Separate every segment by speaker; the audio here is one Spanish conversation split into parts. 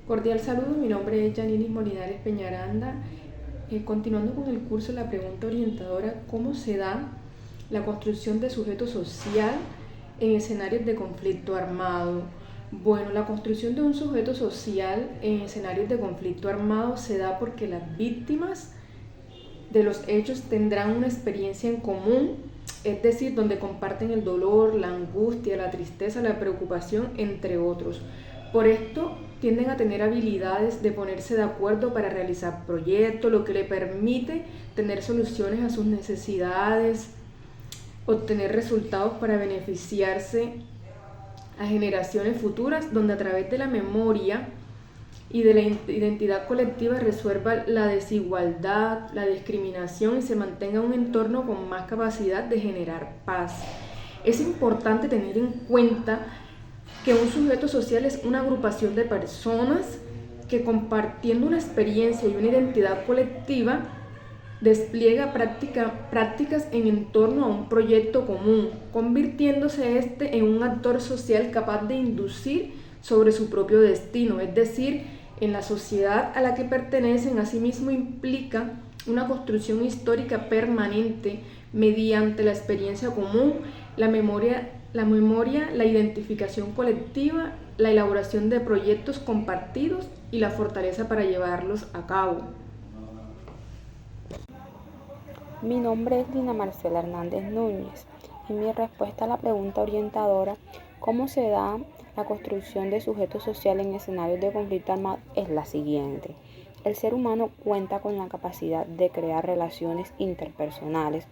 Speaker 1: Cordial saludo, mi nombre es Yaniris Molinares Peñaranda. Continuando con el curso, la pregunta orientadora: ¿cómo se da la construcción de sujeto social en escenarios de conflicto armado? Bueno, la construcción de un sujeto social en escenarios de conflicto armado se da porque las víctimas de los hechos tendrán una experiencia en común, es decir, donde comparten el dolor, la angustia, la tristeza, la preocupación, entre otros. Por esto tienden a tener habilidades de ponerse de acuerdo para realizar proyectos, lo que le permite tener soluciones a sus necesidades, obtener resultados para beneficiarse a generaciones futuras, donde a través de la memoria y de la identidad colectiva resuelva la desigualdad, la discriminación y se mantenga un entorno con más capacidad de generar paz. Es importante tener en cuenta que un sujeto social es una agrupación de personas que, compartiendo una experiencia y una identidad colectiva, despliega prácticas en torno a un proyecto común, convirtiéndose este en un actor social capaz de inducir sobre su propio destino, es decir, en la sociedad a la que pertenecen. Asimismo implica una construcción histórica permanente mediante la experiencia común, la identificación colectiva, la elaboración de proyectos compartidos y la fortaleza para llevarlos a cabo.
Speaker 2: Mi nombre es Dina Marcela Hernández Núñez y mi respuesta a la pregunta orientadora, ¿cómo se da la construcción de sujetos sociales en escenarios de conflicto armado? Es la siguiente. El ser humano cuenta con la capacidad de crear relaciones interpersonales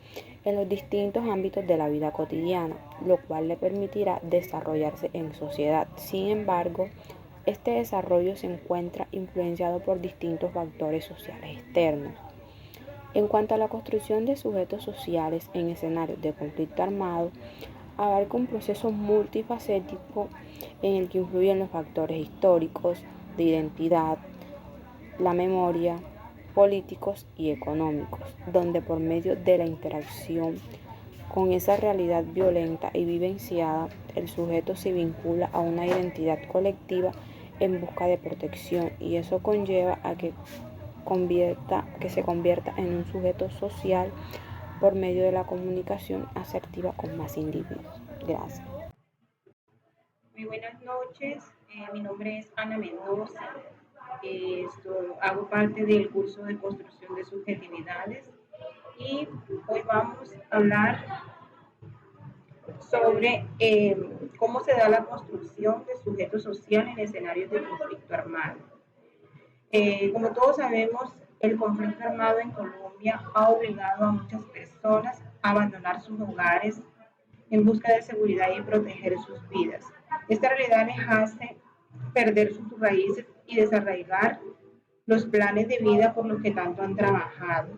Speaker 2: en los distintos ámbitos de la vida cotidiana, lo cual le permitirá desarrollarse en sociedad. Sin embargo, este desarrollo se encuentra influenciado por distintos factores sociales externos. En cuanto a la construcción de sujetos sociales en escenarios de conflicto armado, abarca un proceso multifacético en el que influyen los factores históricos, de identidad, la memoria, políticos y económicos, donde por medio de la interacción con esa realidad violenta y vivenciada, el sujeto se vincula a una identidad colectiva en busca de protección, y eso conlleva a que se convierta en un sujeto social por medio de la comunicación asertiva con más individuos. Gracias.
Speaker 3: Muy buenas noches, mi nombre es Ana Mendoza, hago parte del curso de construcción de subjetividades y hoy vamos a hablar sobre cómo se da la construcción de sujetos sociales en escenarios de conflicto armado. Como todos sabemos, el conflicto armado en Colombia ha obligado a muchas personas a abandonar sus hogares en busca de seguridad y proteger sus vidas. Esta realidad les hace perder sus raíces y desarraigar los planes de vida por los que tanto han trabajado.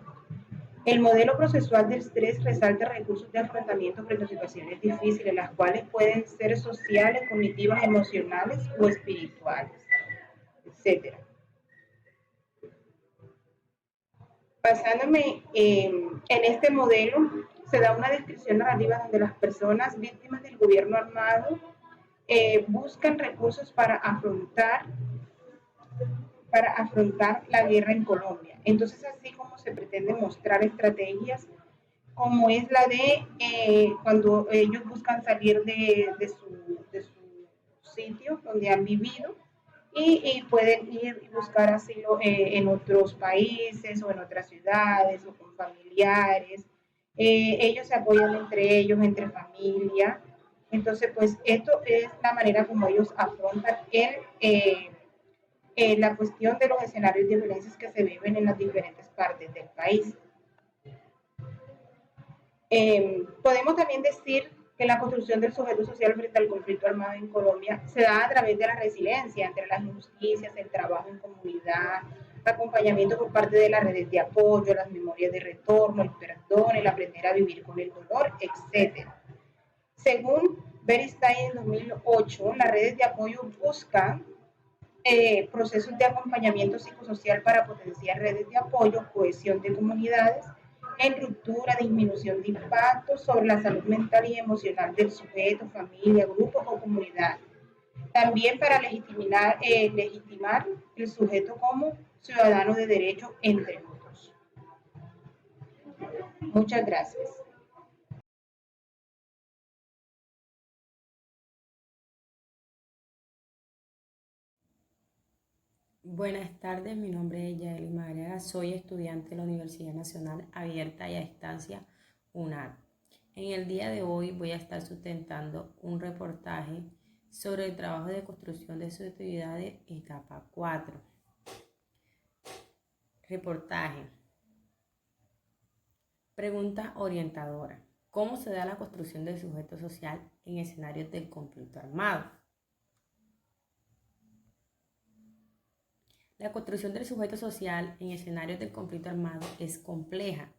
Speaker 3: El modelo procesual del estrés resalta recursos de afrontamiento frente a situaciones difíciles, las cuales pueden ser sociales, cognitivas, emocionales o espirituales, etcétera. Basándome en este modelo, se da una descripción narrativa donde las personas víctimas del gobierno armado buscan recursos para afrontar la guerra en Colombia. Entonces, así como se pretende mostrar estrategias, como es la de cuando ellos buscan salir de su sitio donde han vivido y pueden ir y buscar asilo en otros países o en otras ciudades o con familiares. Ellos se apoyan entre ellos, entre familia. Entonces, pues esto es la manera como ellos afrontan la cuestión de los escenarios de violencia que se viven en las diferentes partes del país. Podemos también decir que la construcción del sujeto social frente al conflicto armado en Colombia se da a través de la resiliencia entre las injusticias, el trabajo en comunidad, acompañamiento por parte de las redes de apoyo, las memorias de retorno, el perdón, el aprender a vivir con el dolor, etcétera. Según Beristain en 2008, las redes de apoyo buscan procesos de acompañamiento psicosocial para potenciar redes de apoyo, cohesión de comunidades, en ruptura, disminución de impactos sobre la salud mental y emocional del sujeto, familia, grupo o comunidad. También para legitimar el sujeto como ciudadano de derecho, entre otros. Muchas gracias.
Speaker 4: Buenas tardes, mi nombre es Yaeli Madariaga, soy estudiante de la Universidad Nacional Abierta y a Distancia UNAD. En el día de hoy voy a estar sustentando un reportaje sobre el trabajo de construcción de subjetividades etapa 4. Reportaje. Pregunta orientadora. ¿Cómo se da la construcción del sujeto social en escenarios del conflicto armado? La construcción del sujeto social en escenarios del conflicto armado es compleja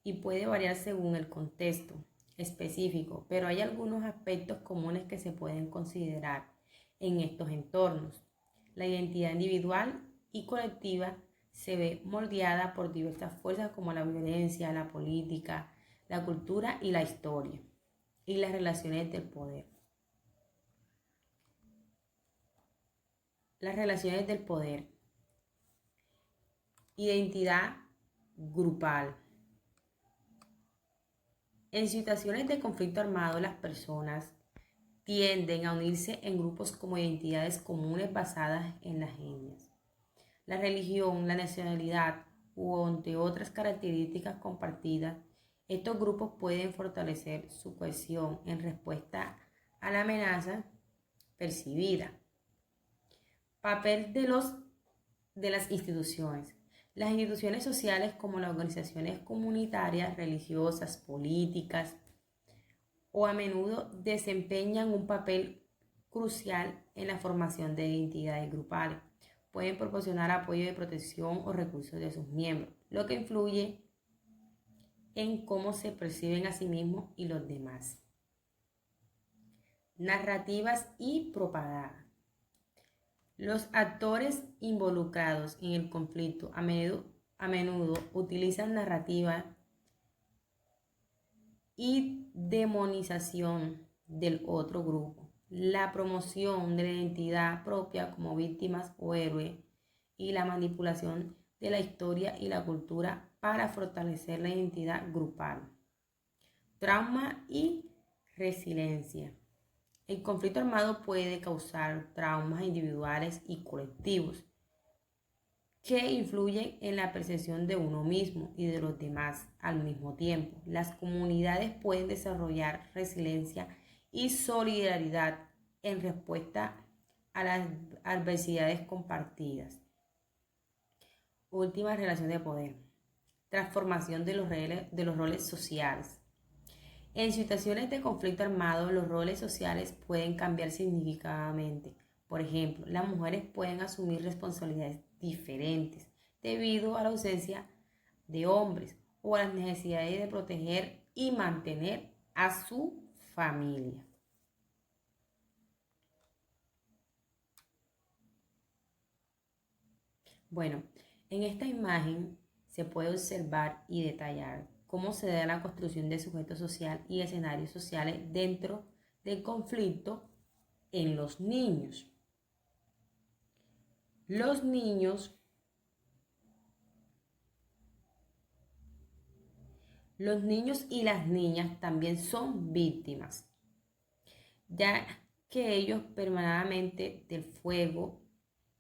Speaker 4: y puede variar según el contexto específico, pero hay algunos aspectos comunes que se pueden considerar en estos entornos. La identidad individual y colectiva se ve moldeada por diversas fuerzas como la violencia, la política, la cultura y la historia, y las relaciones del poder. Las relaciones del poder. Identidad grupal. En situaciones de conflicto armado, las personas tienden a unirse en grupos como identidades comunes basadas en las etnias, la religión, la nacionalidad u entre otras características compartidas. Estos grupos pueden fortalecer su cohesión en respuesta a la amenaza percibida. Papel de las instituciones. Las instituciones sociales como las organizaciones comunitarias, religiosas, políticas o a menudo desempeñan un papel crucial en la formación de identidades grupales. Pueden proporcionar apoyo de protección o recursos de sus miembros, lo que influye en cómo se perciben a sí mismos y los demás. Narrativas y propaganda. Los actores involucrados en el conflicto a menudo utilizan narrativa y demonización del otro grupo, la promoción de la identidad propia como víctimas o héroes y la manipulación de la historia y la cultura para fortalecer la identidad grupal. Trauma y resiliencia. El conflicto armado puede causar traumas individuales y colectivos que influyen en la percepción de uno mismo y de los demás al mismo tiempo. Las comunidades pueden desarrollar resiliencia y solidaridad en respuesta a las adversidades compartidas. Última relación de poder. Transformación de los roles sociales. En situaciones de conflicto armado, los roles sociales pueden cambiar significativamente. Por ejemplo, las mujeres pueden asumir responsabilidades diferentes debido a la ausencia de hombres o a las necesidades de proteger y mantener a su familia. Bueno, en esta imagen se puede observar y detallar cómo se da la construcción de sujeto social y escenarios sociales dentro del conflicto en los niños. Los niños y las niñas también son víctimas, ya que ellos permanentemente del fuego,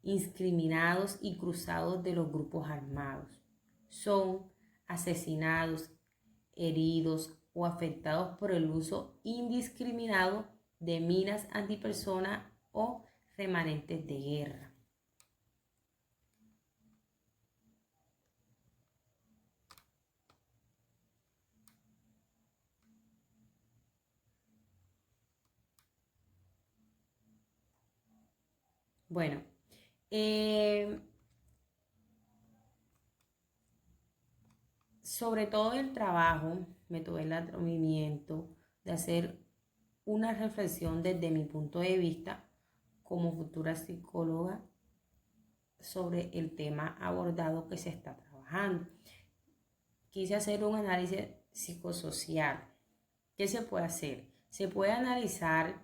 Speaker 4: indiscriminados y cruzados de los grupos armados, son asesinados, heridos o afectados por el uso indiscriminado de minas antipersona o remanentes de guerra. Bueno, sobre todo el trabajo, me tuve el atrevimiento de hacer una reflexión desde mi punto de vista como futura psicóloga sobre el tema abordado que se está trabajando. Quise hacer un análisis psicosocial. ¿Qué se puede hacer? Se puede analizar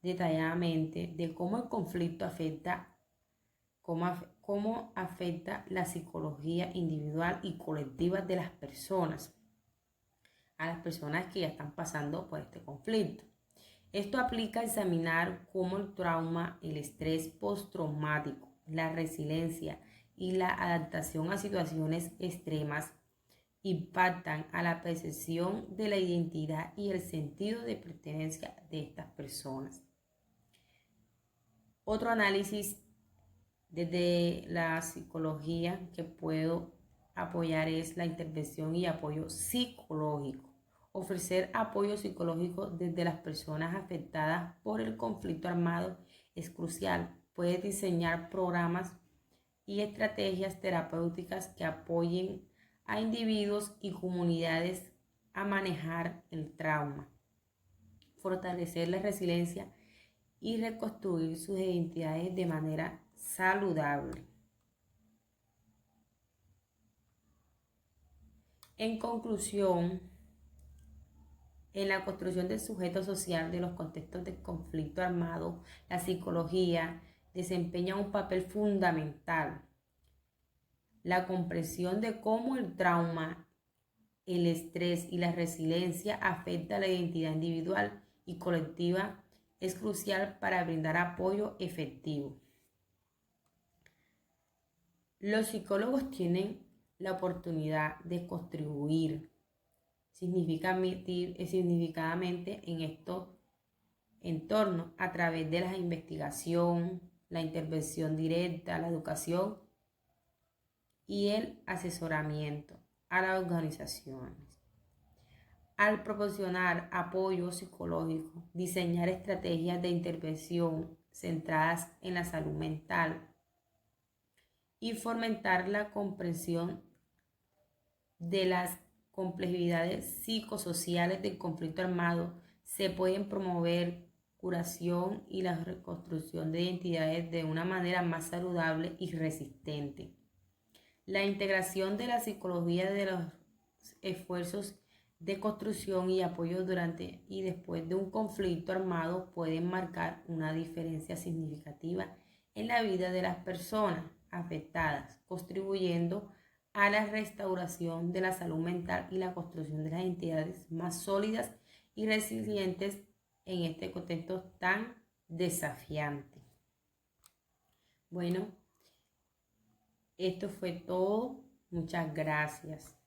Speaker 4: detalladamente de cómo el conflicto afecta la psicología individual y colectiva de las personas, a las personas que ya están pasando por este conflicto. Esto aplica a examinar cómo el trauma, el estrés postraumático, la resiliencia y la adaptación a situaciones extremas impactan a la percepción de la identidad y el sentido de pertenencia de estas personas. Otro análisis desde la psicología que puedo apoyar es la intervención y apoyo psicológico. Ofrecer apoyo psicológico desde las personas afectadas por el conflicto armado es crucial. Puedes diseñar programas y estrategias terapéuticas que apoyen a individuos y comunidades a manejar el trauma, fortalecer la resiliencia y reconstruir sus identidades de manera saludable. En conclusión, en la construcción del sujeto social de los contextos de conflicto armado, la psicología desempeña un papel fundamental. La comprensión de cómo el trauma, el estrés y la resiliencia afectan la identidad individual y colectiva es crucial para brindar apoyo efectivo. Los psicólogos tienen la oportunidad de contribuir significativamente en estos entornos a través de la investigación, la intervención directa, la educación y el asesoramiento a las organizaciones. Al proporcionar apoyo psicológico, diseñar estrategias de intervención centradas en la salud mental y fomentar la comprensión de las complejidades psicosociales del conflicto armado, se pueden promover curación y la reconstrucción de identidades de una manera más saludable y resistente. La integración de la psicología de los esfuerzos de construcción y apoyo durante y después de un conflicto armado pueden marcar una diferencia significativa en la vida de las personas afectadas, contribuyendo a la restauración de la salud mental y la construcción de las entidades más sólidas y resilientes en este contexto tan desafiante. Bueno, esto fue todo. Muchas gracias.